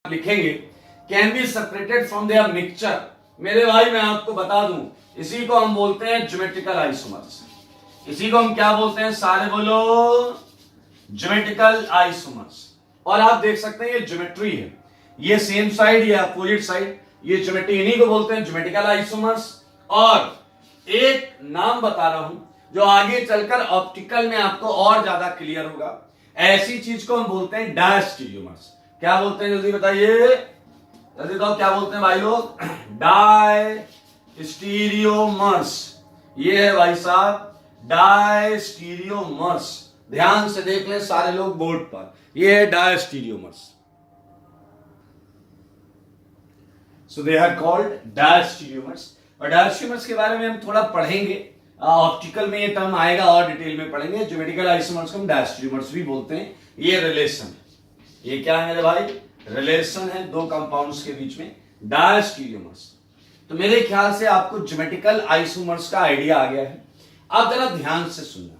लिखेंगे can be separated from their mixture. मेरे भाई मैं आपको बता दूं, इसी को हम बोलते हैं ज्योमेट्रिकल आइसोमर्स। इसी को हम क्या बोलते हैं, सारे बोलो, ज्योमेट्रिकल आइसोमर्स। और आप देख सकते हैं ये ज्योमेट्री है, ये सेम साइड, ये अपोजिट साइड, ये ज्योमेट्री, इन्हीं को बोलते हैं ज्योमेट्रिकल आइसोमर्स। और एक नाम बता रहा हूं जो आगे चलकर ऑप्टिकल में आपको और ज्यादा क्लियर होगा। ऐसी चीज को हम बोलते हैं डायस्टीरियोमर्स। क्या बोलते हैं, जल्दी बताइए, जल्दी बताओ क्या बोलते हैं भाई लोग, डायस्टीरियोमर्स। ये है भाई साहब डायस्टीरियोमर्स। ध्यान से देख लें सारे लोग बोर्ड पर, ये है diastereomers. So they are called diastereomers. और डायस्टीरियोमर्स के बारे में हम थोड़ा पढ़ेंगे, ऑप्टिकल में ये टर्म आएगा और डिटेल में पढ़ेंगे। ज्योमेट्रिकल आइसोमर्स को हम डायस्टीरियोमर्स भी बोलते हैं। ये रिलेशन है, ये क्या है मेरे भाई, रिलेशन है दो कंपाउंड्स के बीच में, डायस्टीरियोमर्स। तो मेरे ख्याल से आपको ज्योमेट्रिकल आइसोमर्स का आइडिया आ गया है। अब जरा ध्यान से सुनना,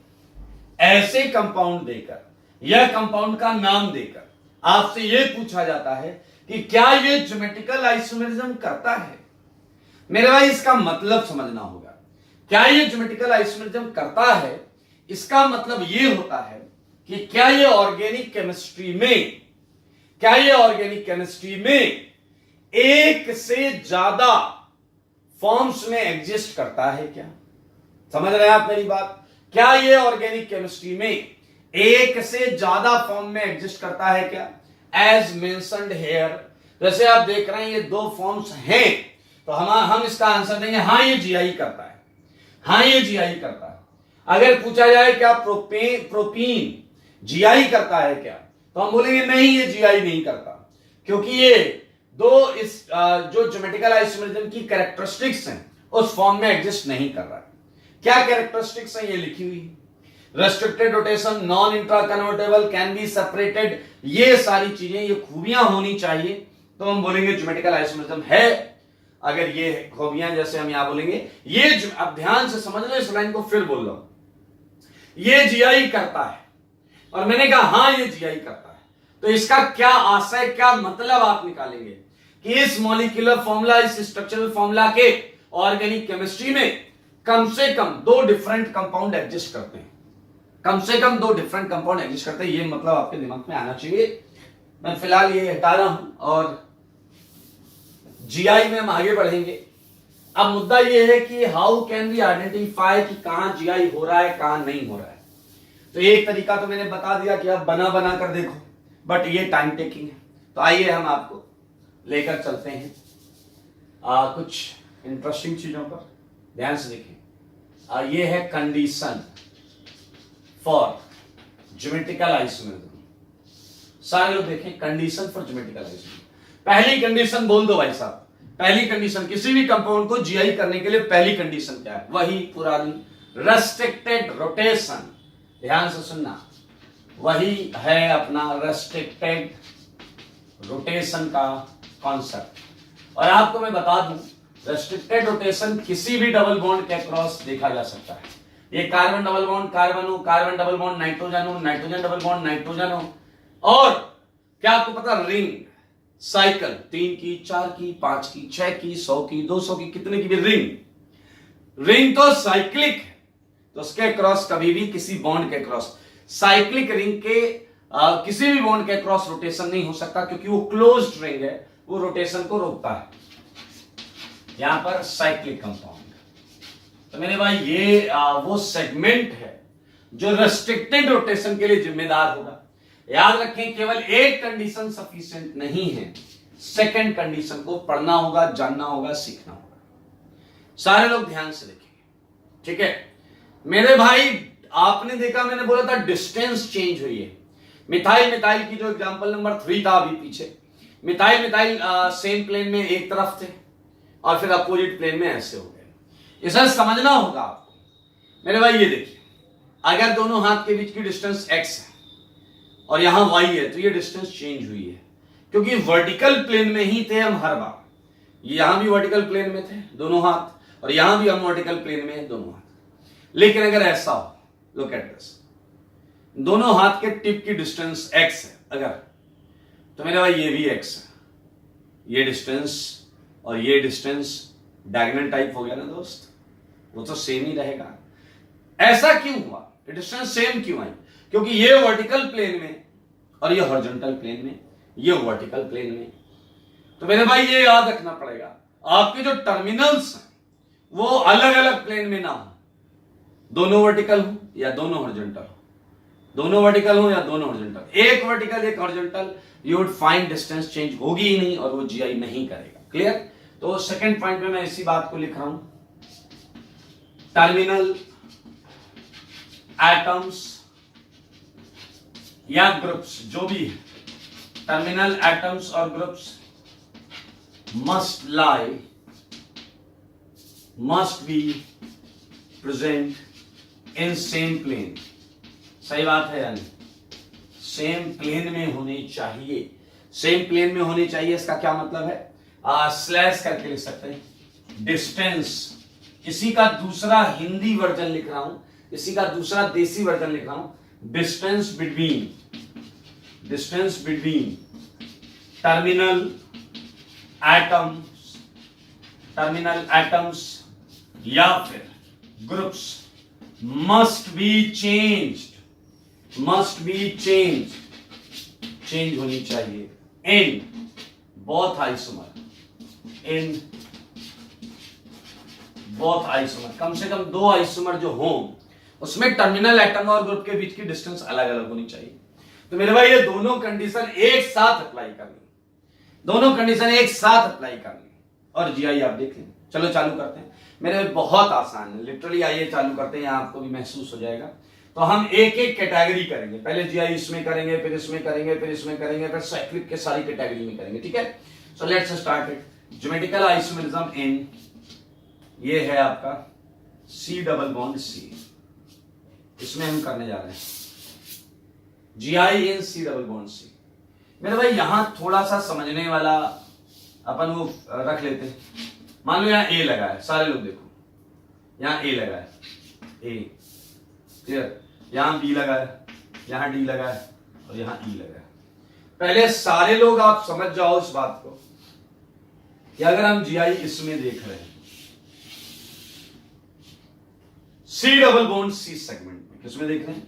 ऐसे कंपाउंड देकर या कंपाउंड का नाम देकर आपसे यह पूछा जाता है कि क्या यह ज्योमेट्रिकल आइसोमरिज्म करता है। मेरे भाई इसका मतलब समझना होगा, क्या यह ज्योमेट्रिकल आइसोमरिज्म करता है, इसका मतलब यह होता है कि क्या यह ऑर्गेनिक केमिस्ट्री में, क्या यह ऑर्गेनिक केमिस्ट्री में एक से ज्यादा फॉर्म्स में एग्जिस्ट करता है। क्या समझ रहे हैं आप मेरी बात, क्या यह ऑर्गेनिक केमिस्ट्री में एक से ज्यादा फॉर्म में एग्जिस्ट करता है क्या, एज मेंशन्ड हेयर। जैसे आप देख रहे हैं ये दो फॉर्म्स हैं, तो हम इसका आंसर देंगे हाँ ये जीआई करता है, हाँ ये जीआई करता है। अगर पूछा जाए क्या प्रोपीन जीआई करता है क्या, तो हम बोलेंगे नहीं ये जीआई नहीं करता, क्योंकि ये दो इस जो ज्योमेट्रिकल आइसोमरिज्म की कैरेक्टरिस्टिक्स हैं उस फॉर्म में एग्जिस्ट नहीं कर रहा है। क्या कैरेक्टरिस्टिक्स है ये लिखी हुई है, restricted rotation, non intra convertible, can be separated, ये सारी चीजें, ये खूबियां होनी चाहिए, तो हम बोलेंगे ज्योमेट्रिकल आइसोमरिज्म है। अगर ये खूबियां जैसे हम यहां बोलेंगे ये, अब ध्यान से समझ लो, इस लाइन को फिर बोल लो, ये जीआई करता है, और मैंने कहा हाँ ये जीआई करता है, तो इसका क्या आशय, क्या मतलब आप निकालेंगे कि इस मॉलिक्यूलर फॉर्मूला, इस स्ट्रक्चरल फॉर्मूला के ऑर्गेनिक केमिस्ट्री में कम से कम दो डिफरेंट कंपाउंड एग्जिस्ट करते हैं, कम से कम दो डिफरेंट कंपाउंड एग्जिस्ट करते हैं, ये मतलब आपके दिमाग में आना चाहिए। मैं फिलहाल ये हटा रहा हूं और जीआई में हम आगे बढ़ेंगे। अब मुद्दा ये है कि हाउ कैन वी आइडेंटिफाई कि कहां जीआई हो रहा है कहां नहीं हो रहा है। तो एक तरीका तो मैंने बता दिया कि आप बना बना कर देखो, बट ये टाइम टेकिंग है, तो आइए हम आपको लेकर चलते हैं कुछ इंटरेस्टिंग चीजों पर। ध्यान से देखें, ये है कंडीशन फॉर ज्योमेट्रिकल आइसोमरिज्म। सारे लोग देखें, कंडीशन फॉर ज्योमेट्रिकल आइसोमरिज्म। पहली कंडीशन बोल दो भाई साहब, पहली कंडीशन किसी भी कंपाउंड को जीआई करने के लिए पहली कंडीशन क्या है, वही पुरानी, रेस्ट्रिक्टेड रोटेशन। ध्यान से सुनना, वही है अपना रेस्ट्रिक्टेड रोटेशन का कॉन्सेप्ट। और आपको मैं बता दूं, रेस्ट्रिक्टेड रोटेशन किसी भी डबल बॉन्ड के अक्रॉस देखा जा सकता है। ये कार्बन डबल बॉन्ड कार्बन हो, कार्बन डबल बॉन्ड नाइट्रोजन हो, नाइट्रोजन डबल बॉन्ड नाइट्रोजन हो। और क्या आपको पता, रिंग, साइकिल, 3 की, 4 की, 5 की, 6 की, 100 की, 200 की, कितने की भी रिंग तो साइक्लिक है, तो उसके अक्रॉस कभी भी किसी बॉन्ड के अक्रॉस, साइक्लिक रिंग के किसी भी बॉन्ड के अक्रॉस रोटेशन नहीं हो सकता, क्योंकि वो क्लोज्ड रिंग है, वो रोटेशन को रोकता है। यहां पर साइक्लिक कंपाउंड, तो मेरे भाई ये वो सेगमेंट है जो रेस्ट्रिक्टेड रोटेशन के लिए जिम्मेदार होगा। याद रखें, केवल एक कंडीशन सफिशिएंट नहीं है, सेकंड कंडीशन को पढ़ना होगा, जानना होगा, सीखना होगा। सारे लोग ध्यान से देखेंगे, ठीक है मेरे भाई। आपने देखा, मैंने बोला था डिस्टेंस चेंज हुई है। मिथाइल मिथाइल की जो एग्जांपल नंबर 3 था अभी पीछे, मिथाइल मिथाइल सेम प्लेन में एक तरफ थे और फिर अपोजिट प्लेन में ऐसे हो गए। इसे समझना होगा आपको मेरे भाई। ये देखिए, अगर दोनों हाथ के बीच की डिस्टेंस x है और यहां y है, तो ये डिस्टेंस चेंज हुई है, क्योंकि वर्टिकल प्लेन में ही थे हम हर बार। यहां भी वर्टिकल प्लेन में थे दोनों हाथ, और यहां भी हम वर्टिकल प्लेन में दोनों हाथ। लेकिन अगर ऐसा हो, लुक एट दिस, दोनों हाथ के टिप की डिस्टेंस x है अगर, तो मेरे भाई ये भी x है, ये डिस्टेंस और ये डिस्टेंस डायगोनल टाइप हो गया ना दोस्त, वो तो सेम ही रहेगा। ऐसा क्यों हुआ, डिस्टेंस सेम क्यों आई? क्योंकि ये वर्टिकल प्लेन में और ये हॉरिजॉन्टल प्लेन में, ये वर्टिकल प्लेन में। तो मेरे भाई ये याद रखना पड़ेगा, आपके जो टर्मिनल्स हैं वो अलग अलग प्लेन में ना हो, दोनों वर्टिकल हो या दोनों हॉरिजॉन्टल हो, दोनों वर्टिकल हो या दोनों हॉरिजॉन्टल। एक वर्टिकल एक horizontal, you would find distance change होगी ही नहीं और वो जीआई नहीं करेगा। क्लियर? तो सेकंड पॉइंट में मैं इसी बात को लिख रहा हूं, टर्मिनल एटम्स या ग्रुप्स, जो भी है, टर्मिनल एटम्स और groups must be present in same plane। सही बात है यानी सेम प्लेन में होनी चाहिए, सेम प्लेन में होनी चाहिए। इसका क्या मतलब है, स्लैश करके लिख सकते हैं डिस्टेंस। इसी का दूसरा हिंदी वर्जन लिख रहा हूं, इसी का दूसरा देसी वर्जन लिख रहा हूं, डिस्टेंस बिटवीन टर्मिनल एटम्स या फिर ग्रुप्स मस्ट बी चेंज होनी चाहिए इन बोथ आइसोमर, कम से कम दो आइसोमर जो हो उसमें टर्मिनल एटम और ग्रुप के बीच की डिस्टेंस अलग अलग होनी चाहिए। तो मेरे भाई ये दोनों कंडीशन एक साथ अप्लाई करनी, और जीआई आप देख लें। चलो चालू करते हैं, मेरे बहुत आसान है लिटरली। आइए चालू करते हैं, यहां आपको भी महसूस हो जाएगा। तो हम एक एक कैटेगरी करेंगे, पहले जीआई इसमें करेंगे, फिर इसमें करेंगे, फिर इसमें करेंगे, फिर साइक्लिक के सारी कैटेगरी में करेंगे। ठीक है, so let's start it. Geometrical isomerism in, ये है आपका C डबल बॉन्ड C, इसमें हम करने जा रहे हैं जीआई इन C डबल बॉन्ड C। मेरे भाई यहां थोड़ा सा समझने वाला अपन वो रख लेते हैं। मान लो यहाँ ए लगा है, सारे लोग देखो, यहाँ ए लगा है, ए क्लियर, यहाँ बी लगा है, यहाँ डी लगा है और यहाँ ई लगा है। पहले सारे लोग आप समझ जाओ इस बात को कि अगर हम जीआई इसमें देख रहे हैं C double bond C segment में, किसमें देख रहे हैं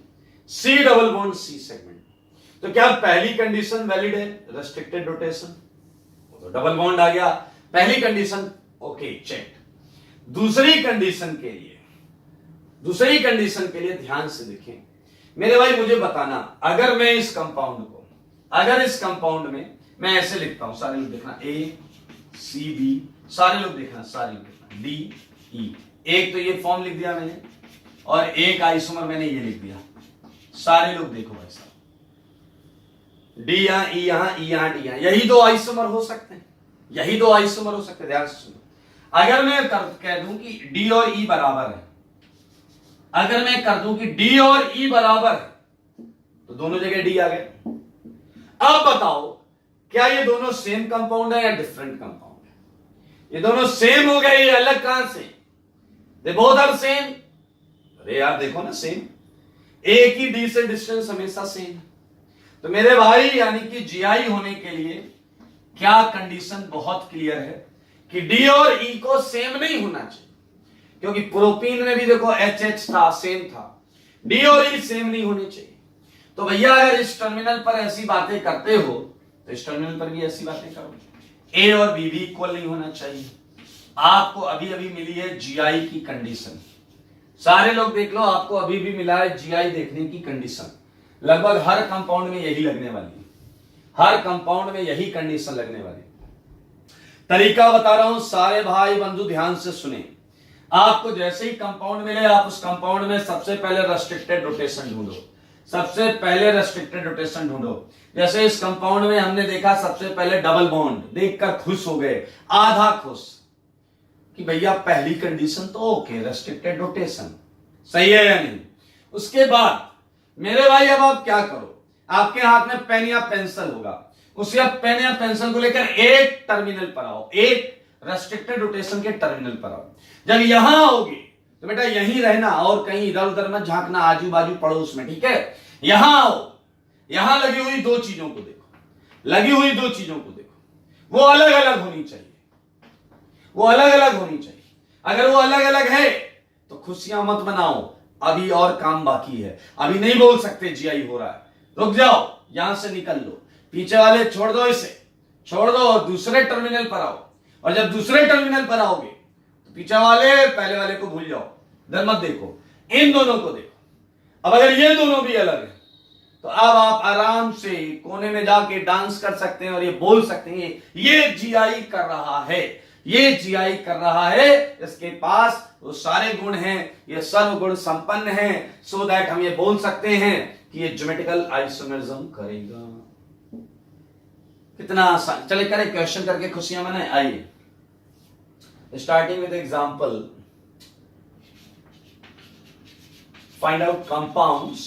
C double bond C segment, तो क्या पहली कंडीशन वैलिड है, रेस्ट्रिक्टेड रोटेशन, तो डबल बॉन्ड आ गया, पहली कंडीशन ओके चेक। दूसरी कंडीशन के लिए ध्यान से देखें मेरे भाई, मुझे बताना, अगर मैं इस कंपाउंड को, अगर इस कंपाउंड में मैं ऐसे लिखता हूं, सारे लोग देखना ए सी बी, सारे लोग देखना डी ई, एक तो ये फॉर्म लिख दिया मैंने और एक आइसोमर मैंने ये लिख दिया। सारे लोग देखो भाई साहब, डी यहां ई यहां ई यहां डी यहां, यही दो आइसोमर हो सकते हैं, ध्यान से सुनो। अगर मैं कह दूं कि डी और ई बराबर है, अगर मैं कर दूं कि डी और ई बराबर है, तो दोनों जगह डी आ गए। अब बताओ क्या ये दोनों सेम कंपाउंड है या डिफरेंट कंपाउंड है? ये दोनों सेम हो गए, ये अलग कहां से? They both are same. अरे यार देखो ना, सेम, एक ही डी से डिस्टेंस हमेशा सेम। तो मेरे भाई यानी कि जीआई होने के लिए क्या कंडीशन बहुत क्लियर है कि डी और ई को सेम नहीं होना चाहिए, क्योंकि प्रोपीन में भी देखो एच था, सेम था, डी और ई सेम नहीं होने चाहिए। तो भैया अगर इस टर्मिनल पर ऐसी बातें करते हो तो इस टर्मिनल पर भी ऐसी बातें करो। ए और बी भी इक्वल नहीं होना चाहिए। आपको अभी अभी मिली है जीआई की कंडीशन, सारे लोग देख लो, आपको अभी भी मिला है जीआई देखने की कंडीशन। लगभग हर कंपाउंड में यही लगने वाली है, हर कंपाउंड में यही कंडीशन लगने वाली। तरीका बता रहा हूं, सारे भाई बंधु ध्यान से सुने। आपको जैसे ही कंपाउंड मिले, आप उस कंपाउंड में सबसे पहले रेस्ट्रिक्टेड रोटेशन ढूंढो, सबसे पहले रेस्ट्रिक्टेड रोटेशन ढूंढो। जैसे इस कंपाउंड में हमने देखा सबसे पहले डबल बॉन्ड, देखकर खुश हो गए, आधा खुश कि भैया पहली कंडीशन तो ओके, रेस्ट्रिक्टेड रोटेशन सही है या नहीं। उसके बाद मेरे भाई अब आप क्या करो, आपके हाथ में पेन या पेंसिल होगा, उस पेन या पेंसिल को लेकर एक टर्मिनल पर आओ, एक रेस्ट्रिक्टेड रोटेशन के टर्मिनल पर आओ। जब यहां आओगे तो बेटा यहीं रहना और कहीं इधर उधर मत झांकना, आजू बाजू पड़ोस में, ठीक है। यहां आओ, यहां लगी हुई दो चीजों को देखो, वो अलग अलग होनी चाहिए, वो अलग अलग होनी चाहिए। अगर वो अलग अलग है तो खुशियां मत मनाओ, अभी और काम बाकी है। अभी नहीं बोल सकते जीआई हो रहा है, रुक जाओ, यहां से निकल लो, पीछे वाले छोड़ दो, इसे छोड़ दो और दूसरे टर्मिनल पर आओ। और जब दूसरे टर्मिनल पर आओगे तो पीछे वाले पहले वाले को भूल जाओ, इधर मत देखो, इन दोनों को देखो। अब अगर ये दोनों भी अलग है तो अब आप आराम से कोने में जाके डांस कर सकते हैं और ये बोल सकते हैं ये जीआई कर रहा है, ये जीआई कर रहा है, इसके पास वो सारे गुण हैं, ये सर्वगुण संपन्न है, सो दैट हम ये बोल सकते हैं कि ये ज्योमेट्रिकल आइसोमेरिज्म करेगा। कितना आसान। चलिए करें, क्वेश्चन करके खुशियां मनाएं। आइए starting with example, find out compounds,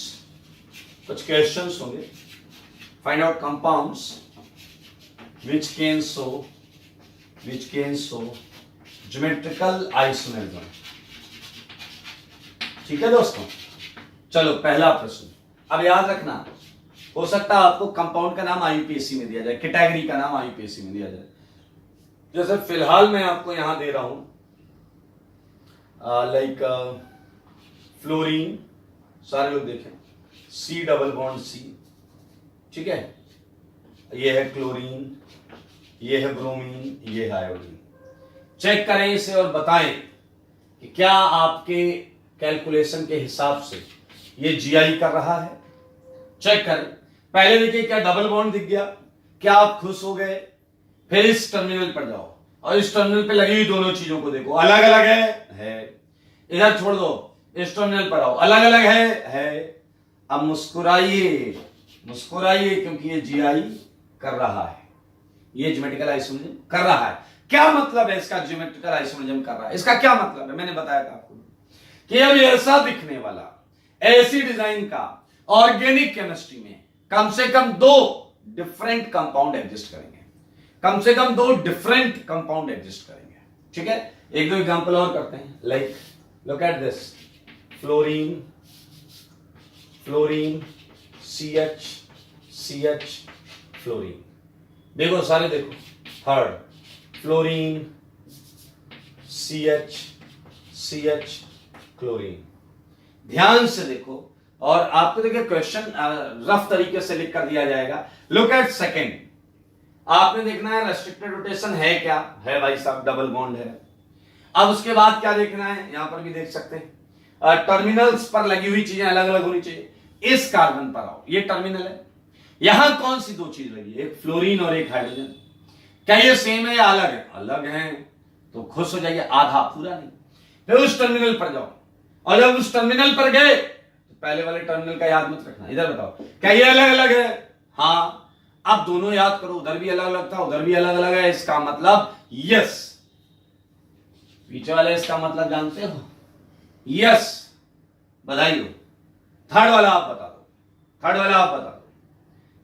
कुछ क्वेश्चंस होंगे। Find out compounds which can show geometrical isomerism. ठीक है दोस्तों, चलो पहला प्रश्न। अब याद रखना, हो सकता है आपको कंपाउंड का नाम आईयूपीएससी में दिया जाए, कैटेगरी का नाम आईयूपीएससी में दिया जाए। जैसे फिलहाल मैं आपको यहां दे रहा हूं लाइक फ्लोरीन, सारे लोग देखें, सी डबल बॉन्ड सी, ठीक है, ये है क्लोरीन, ये है ब्रोमीन, ये है आयोडीन। चेक करें इसे और बताएं कि क्या आपके कैलकुलेशन के हिसाब से ये जीआई कर रहा है। चेक करें, पहले देखिए क्या डबल बॉन्ड दिख गया, क्या आप खुश हो गए। फिर इस टर्मिनल पर जाओ और इस टर्मिनल पे लगी हुई दोनों चीजों को देखो, अलग अलग है। इधर छोड़ दो, इस टर्मिनल पर आओ, अलग अलग है। अब मुस्कुराइए, मुस्कुराइए, क्योंकि ये जीआई कर रहा है, ये ज्योमेट्रिकल आइसोमेरिज्म कर रहा है। क्या मतलब है इसका, ज्योमेट्रिकल आइसोमेरिज्म कर रहा है, इसका क्या मतलब है? मैंने बताया था आपको कि अब ऐसा दिखने वाला, ऐसी डिजाइन का ऑर्गेनिक केमिस्ट्री में कम से कम दो डिफरेंट कंपाउंड एग्जिस्ट करेंगे, कम से कम दो डिफरेंट कंपाउंड एग्जिस्ट करेंगे। ठीक है, एक दो एग्जांपल और करते हैं। Like look at this, fluorine, fluorine, CH, fluorine. देखो सारे देखो, थर्ड फ्लोरीन, CH, क्लोरीन। ध्यान से देखो और आपको देखिए क्वेश्चन रफ तरीके से लिख कर दिया जाएगा। लुक एट सेकेंड, आपने देखना है रेस्ट्रिक्टेड रोटेशन है क्या, है भाई साहब, डबल बॉन्ड है। अब उसके बाद क्या देखना है, यहां पर भी देख सकते हैं टर्मिनल्स पर लगी हुई चीजें अलग अलग होनी चाहिए। इस कार्बन पर आओ, ये टर्मिनल है, यहां कौन सी दो चीज लगी है, एक फ्लोरीन और एक हाइड्रोजन। क्या ये सेम है या अलग है? अलग है, तो खुश हो जाइए, आधा पूरा नहीं। फिर उस टर्मिनल पर जाओ और जब उस टर्मिनल पर गए तो पहले वाले टर्मिनल का याद मत रखना, इधर बताओ क्या ये अलग अलग है? हाँ, अब दोनों याद करो, उधर भी अलग अलग था, उधर भी अलग अलग है, इसका मतलब यस। पीछे वाले इसका मतलब जानते हो? यस, बधाई हो। थर्ड वाला आप बता दो, थर्ड वाला आप बता दो,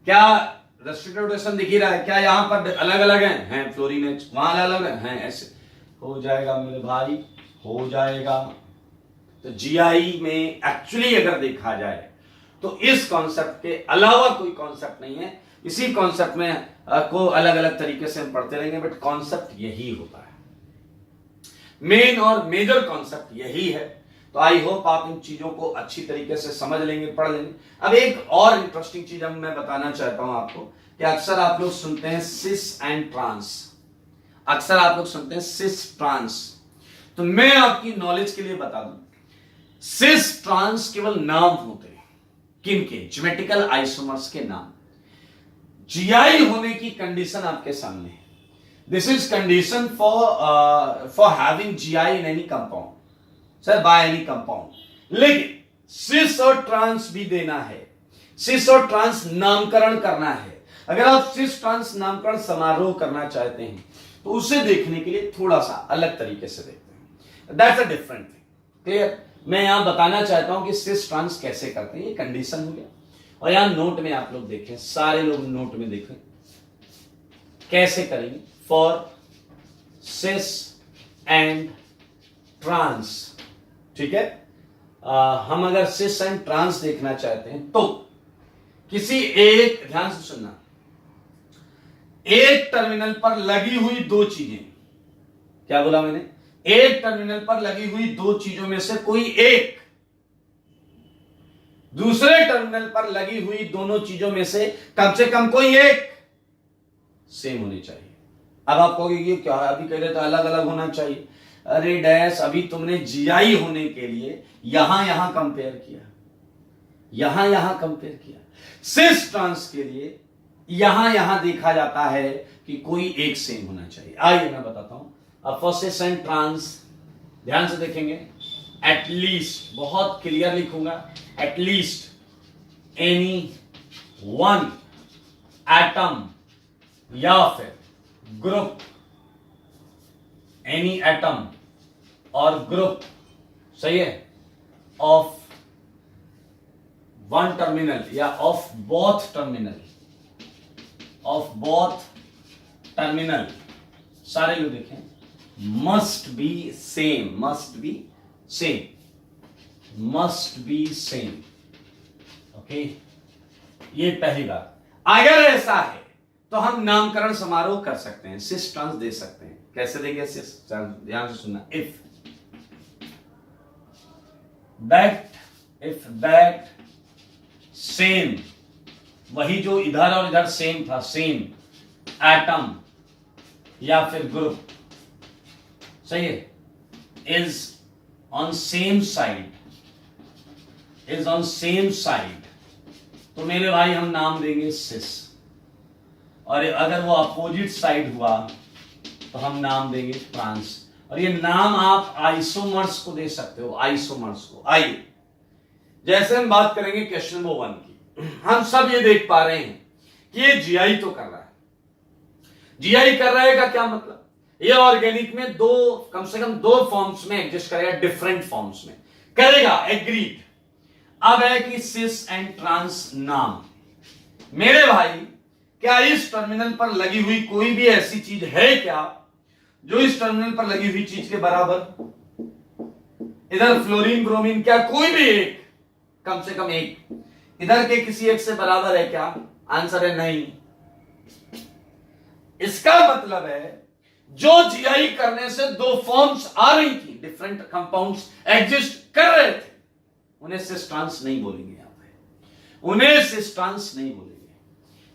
क्या रेस्ट्रिक्टेड रोटेशन दिख ही रहा है? क्या यहां पर अलग अलग हैं? फ्लोरीन है, वहां अलग अलग हैं, ऐसे हो जाएगा मेरे भाई, हो जाएगा। तो जीआई में एक्चुअली अगर देखा जाए तो इस कॉन्सेप्ट के अलावा कोई कॉन्सेप्ट नहीं है। इसी कॉन्सेप्ट में को अलग अलग तरीके से हम पढ़ते रहेंगे, बट कॉन्सेप्ट यही होता है, मेन और मेजर कॉन्सेप्ट यही है। तो आई होप आप इन चीजों को अच्छी तरीके से समझ लेंगे, पढ़ लेंगे। अब एक और इंटरेस्टिंग चीज हम मैं बताना चाहता हूं आपको कि अक्सर आप लोग सुनते हैं सिस एंड ट्रांस, अक्सर आप लोग सुनते हैं सिस ट्रांस। तो मैं आपकी नॉलेज के लिए बता दूं, सिस ट्रांस केवल नाम होते हैं, किनके? ज्योमेट्रिकल आइसोमर्स के नाम। जीआई होने की कंडीशन आपके सामने है। This is condition for having GI in any compound, sir by any compound. लेकिन सिस और ट्रांस भी देना है, सिस और ट्रांस नामकरण करना है। अगर आप सिस ट्रांस नामकरण समारोह करना चाहते हैं तो उसे देखने के लिए थोड़ा सा अलग तरीके से देखते हैं, that's a different thing. Clear? मैं यहां बताना चाहता हूं कि सिस ट्रांस कैसे करते हैं, ये कंडीशन हो गया। और यहां नोट में आप लोग देखें, सारे लोग नोट में देखें कैसे करेंगे। फॉर सिस एंड ट्रांस, ठीक है, हम अगर सिस एंड ट्रांस देखना चाहते हैं तो किसी एक, ध्यान से सुनना, एक टर्मिनल पर लगी हुई दो चीजें, क्या बोला मैंने, एक टर्मिनल पर लगी हुई दो चीजों में से कोई एक दूसरे टर्मिनल पर लगी हुई दोनों चीजों में से कम कोई एक सेम होनी चाहिए। अब आप कहोगे ये क्या है, अभी कह रहे थे अलग अलग होना चाहिए। अरे डैश, अभी तुमने जीआई होने के लिए यहां कंपेयर किया, यहां कंपेयर किया। सिस ट्रांस के लिए यहां देखा जाता है कि कोई एक सेम होना चाहिए। आइए मैं बताता हूं। अब फॉर सिस एंड ट्रांस ध्यान से देखेंगे। एटलीस्ट, बहुत क्लियर लिखूंगा, एटलीस्ट एनी वन एटम या फिर ग्रुप, एनी एटम और ग्रुप, सही है, ऑफ वन टर्मिनल या ऑफ बोथ टर्मिनल, सारे लोग देखें, मस्ट बी सेम। ओके, ये पहली बात। अगर ऐसा है तो हम नामकरण समारोह कर सकते हैं, सिस ट्रांस दे सकते हैं। कैसे देंगे सिस ट्रांस, ध्यान से सुनना। इफ दैट सेम, वही जो इधर और इधर सेम था, सेम एटम या फिर ग्रुप, सही है, इज ऑन सेम साइड, तो मेरे भाई हम नाम देंगे सिस। और अगर वो अपोजिट साइड हुआ तो हम नाम देंगे ट्रांस। और ये नाम आप आइसोमर्स को दे सकते हो, आइसोमर्स को। आइए, जैसे हम बात करेंगे क्वेश्चन नंबर 1 की, हम सब ये देख पा रहे हैं कि ये जीआई तो कर रहा है। जीआई कर रहा है का क्या मतलब, ये ऑर्गेनिक में कम से कम दो फॉर्म्स में एग्जिस्ट करेगा, डिफरेंट फॉर्म्स में करेगा, एग्रीड। अब है कि सिस एंड ट्रांस नाम, मेरे भाई क्या इस टर्मिनल पर लगी हुई कोई भी ऐसी चीज है क्या जो इस टर्मिनल पर लगी हुई चीज के बराबर, इधर फ्लोरीन ब्रोमीन, क्या कोई भी एक, कम से कम एक, इधर के किसी एक से बराबर है क्या? आंसर है नहीं। इसका मतलब है जो जीआई करने से दो फॉर्म्स आ रही थी, डिफरेंट कंपाउंड्स एग्जिस्ट कर रहे थे, उन्हें सिस ट्रांस नहीं बोलेंगे, यहां पे उन्हें सिस ट्रांस नहीं बोलेंगे।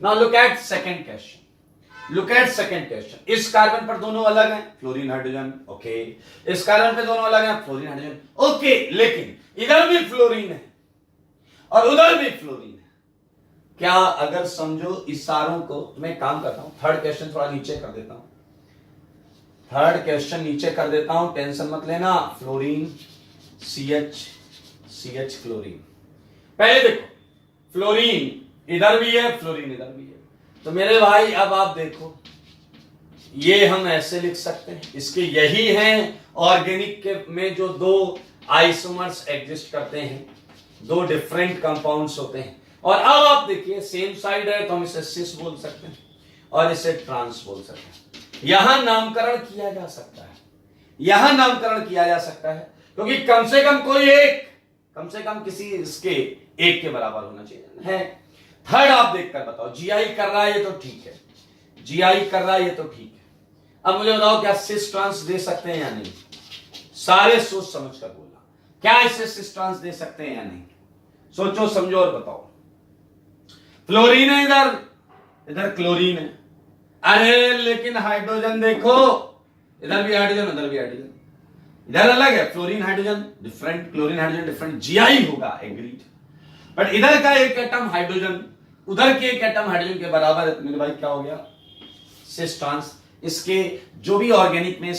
Now look at second question, इस कार्बन पर दोनों अलग हैं, फ्लोरीन हाइड्रोजन, ओके। इस कार्बन पे दोनों अलग हैं, फ्लोरीन हाइड्रोजन, ओके। लेकिन इधर भी फ्लोरीन है और उधर भी फ्लोरीन है। क्या अगर समझो इशारों को, मैं काम करता हूं, थर्ड क्वेश्चन थोड़ा नीचे कर देता हूं, टेंशन मत लेना। फ्लोरीन CH क्लोरीन, पहले देखो, फ्लोरीन इधर भी है, फ्लोरीन इधर भी है, तो मेरे भाई अब आप देखो, ये हम ऐसे लिख सकते हैं, इसके यही हैं ऑर्गेनिक के में जो दो आइसोमर्स एग्जिस्ट करते हैं, दो डिफरेंट कंपाउंड्स होते हैं। और अब आप देखिए सेम साइड है तो हम इसे सिस बोल सकते हैं और इसे ट्रांस बोल सकते हैं। यहां नामकरण किया जा सकता है, क्योंकि कम से कम कोई एक, कम से कम किसी इसके एक के बराबर होना चाहिए है। थर्ड आप देखकर बताओ, जीआई कर रहा है ये तो ठीक है, अब मुझे बताओ क्या सिस ट्रांस दे सकते हैं या नहीं? सारे सोच समझ कर बोलना, क्या इसे सिस ट्रांस दे सकते हैं या नहीं? सोचो समझो और बताओ। फ्लोरीन है इधर क्लोरीन है, अरे लेकिन हाइड्रोजन देखो, इधर भी हाइड्रोजन उधर भी हाइड्रोजन, इधर अलग है, fluorine hydrogen different, chlorine hydrogen different, GI होगा, एग्रीड। बट इधर का एक एटम हाइड्रोजन उधर के एक एटम हाइड्रोजन के बराबर है, तो मेरे भाई क्या हो गया? Cis trans. इसके जो भी ऑर्गेनिक में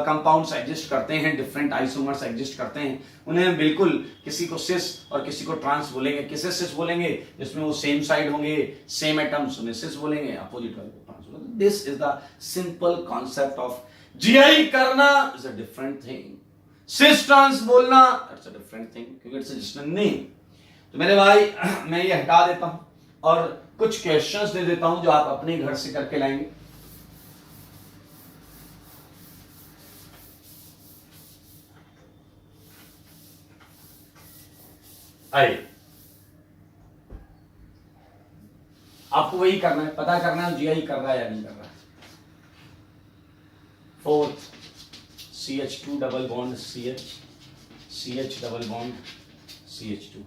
कंपाउंड्स एग्जिस्ट करते हैं, डिफरेंट आइसोमर्स एग्जिस्ट करते हैं, उन्हें बिल्कुल किसी को सिस और किसी को ट्रांस बोलेंगे। किसे सिस बोलेंगे? जिसमें वो सेम साइड होंगे, सेम एटम्स, उन्हें सिस बोलेंगे, अपोजिट वाले को ट्रांस बोलेंगे। This is the simple concept of GI करना is a different thing, cis trans बोलना इट्स अ डिफरेंट थिंग, क्योंकि इट्स जस्ट अ नेम। तो मेरे भाई मैं ये हटा देता हूं और कुछ क्वेश्चंस दे देता हूं जो आप अपने घर से करके लाएंगे। आइए, आपको वही करना है, पता करना है जीआई कर रहा है या नहीं कर रहा है। Fourth CH2 double bond CH, CH double bond CH2।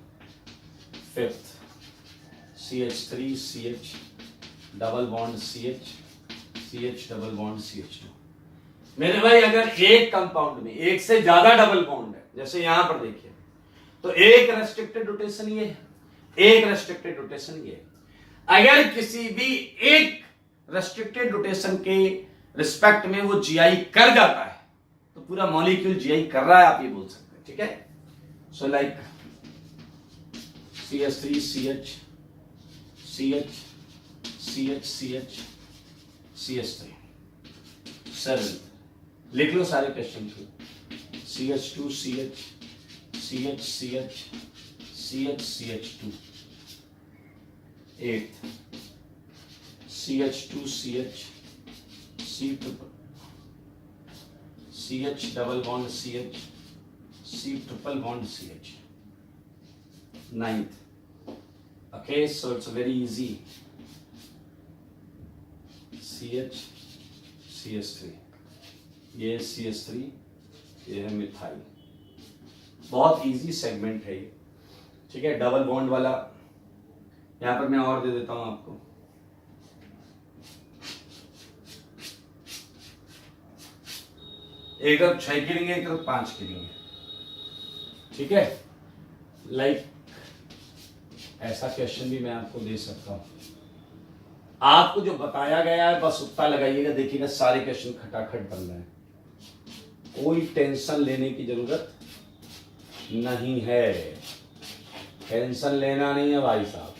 Fifth CH3 CH double bond CH, CH double bond CH2। मेरे भाई अगर एक कंपाउंड में एक से ज्यादा डबल बॉन्ड है, जैसे यहां पर देखिए, तो एक रेस्ट्रिक्टेड रोटेशन ये है, एक रेस्ट्रिक्टेड रोटेशन ये है। अगर किसी भी एक रेस्ट्रिक्टेड रोटेशन के रिस्पेक्ट में वो जीआई कर जाता है तो पूरा मॉलिक्यूल जीआई कर रहा है, आप ये बोल सकते हैं। ठीक है, so like CH3 CH, CH CH CH CH3। Seven लिख लो सारे क्वेश्चन को, CH2 CH, CH CH, CH CH2। Eight CH2 CH, C triple, CH double bond CH, C triple bond CH। Ninth, okay, so it's very easy, CH CH3, ये CH3, ये है methyl. बहुत easy segment है ये। ठीक है, double bond वाला यहां पर मैं और दे देता हूं आपको। एक तरफ 6 की रिंग है, एक तरफ 5 की रिंग है। ठीक है, लाइक ऐसा क्वेश्चन भी मैं आपको दे सकता हूं। आपको जो बताया गया है बस उतना लगाइएगा, देखिएगा सारे क्वेश्चन खटाखट बन रहे हैं, कोई टेंशन लेने की जरूरत नहीं है। टेंशन लेना नहीं है भाई साहब,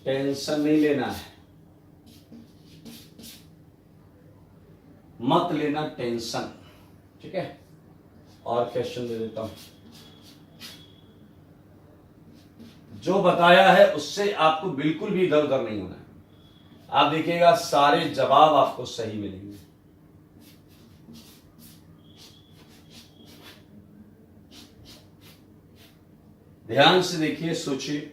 टेंशन नहीं लेना है, मत लेना टेंशन। ठीक है, और क्वेश्चन दे देता हूं। जो बताया है उससे आपको बिल्कुल भी इधर उधर नहीं होना है। आप देखिएगा सारे जवाब आपको सही मिलेंगे। ध्यान से देखिए, सोचिए।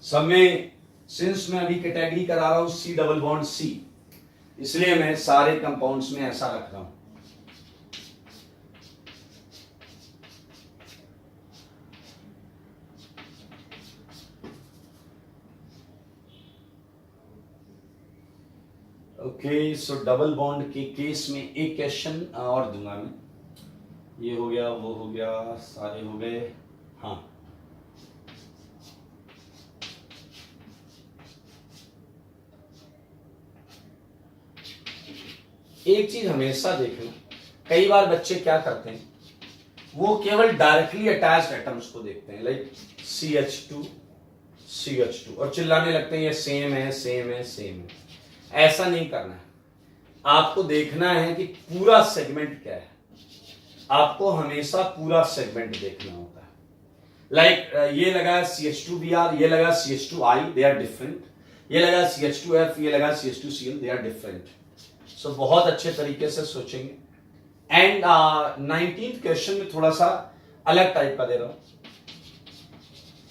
सब में सिंस मैं अभी कैटेगरी करा रहा हूं C डबल बॉन्ड C, इसलिए मैं सारे कंपाउंड्स में ऐसा रख रहा हूं। ओके, सो डबल बॉन्ड के केस में एक क्वेश्चन और दूंगा मैं। ये हो गया, वो हो गया, सारे हो गए। हाँ, एक चीज हमेशा देखना, कई बार बच्चे क्या करते हैं, वो केवल डायरेक्टली अटैच्ड एटम्स को देखते हैं, लाइक CH2 CH2, और चिल्लाने लगते हैं ये सेम है सेम है सेम है। ऐसा नहीं करना है, आपको देखना है कि पूरा सेगमेंट क्या है। आपको हमेशा पूरा सेगमेंट देखना होता है। लाइक ये लगा CH2Br, ये लगा CH2I, दे आर डिफरेंट। ये लगा CH2F, ये लगा CH2Cl, दे आर डिफरेंट। सो बहुत अच्छे तरीके से सोचेंगे। एंड 19th क्वेश्चन में थोड़ा सा अलग टाइप का दे रहा हूं।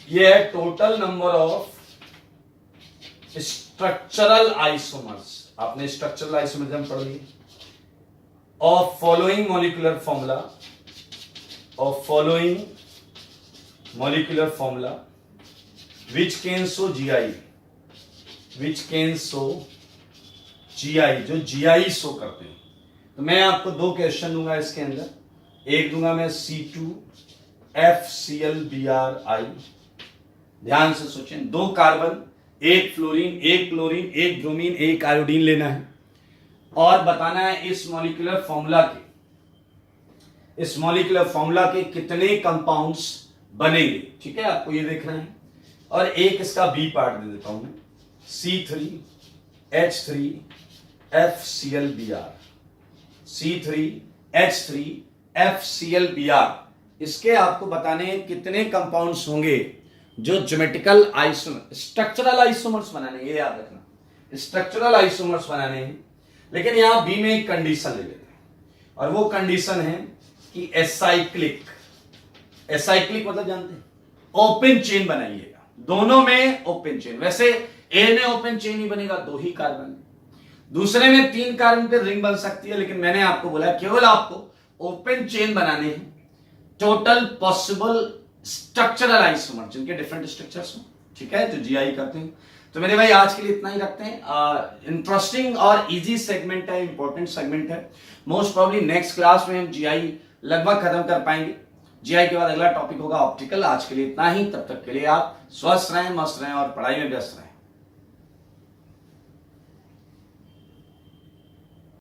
ये है total number of structural isomers. आपने स्ट्रक्चरल आइसोमरिज्म पढ़ ली। Of following molecular formula which can show GI, जो GI शो करते हैं। तो मैं आपको दो क्वेश्चन दूंगा इसके अंदर। एक दूंगा मैं C2FClBrI। ध्यान से सोचें, 2 carbon, 1 fluorine, 1 chlorine, 1 bromine, 1 iodine लेना है और बताना है इस मॉलिक्यूलर फॉर्मूला के कितने कंपाउंड्स बनेंगे। ठीक है, आपको ये देखना है। और एक इसका बी पार्ट दे देता हूं मैं, C3H3FClBr। इसके आपको बताने हैं कितने कंपाउंड्स होंगे जो ज्योमेट्रिकल स्ट्रक्चरल आइसोमर्स बनाने, ये याद रखना, स्ट्रक्चरल आइसोमर्स बनाने हैं। लेकिन यहां बी में एक कंडीशन ले लेते हैं, और वो कंडीशन है कि एसाइक्लिक मतलब जानते हैं, ओपन चेन बनाइएगा। दोनों में ओपन चेन। वैसे ए में ओपन चेन ही बनेगा, 2 ही कार्बन, दूसरे में 3 कार्बन पे रिंग बन सकती है, लेकिन मैंने आपको बोला केवल आपको ओपन चेन बनाने हैं टोटल पॉसिबल स्ट्रक्चरल आइसोमर जिनके डिफरेंट स्ट्रक्चर्स हो। ठीक है, तो जीआई करते हैं। तो मेरे भाई आज के लिए इतना ही रखते हैं। इंटरेस्टिंग और इजी सेगमेंट है, इंपॉर्टेंट सेगमेंट है। मोस्ट प्रॉब्ली नेक्स्ट क्लास में हम जीआई लगभग खत्म कर पाएंगे। जीआई के बाद अगला टॉपिक होगा ऑप्टिकल। आज के लिए इतना ही, तब तक के लिए आप स्वस्थ रहें, मस्त रहें और पढ़ाई में व्यस्त रहें।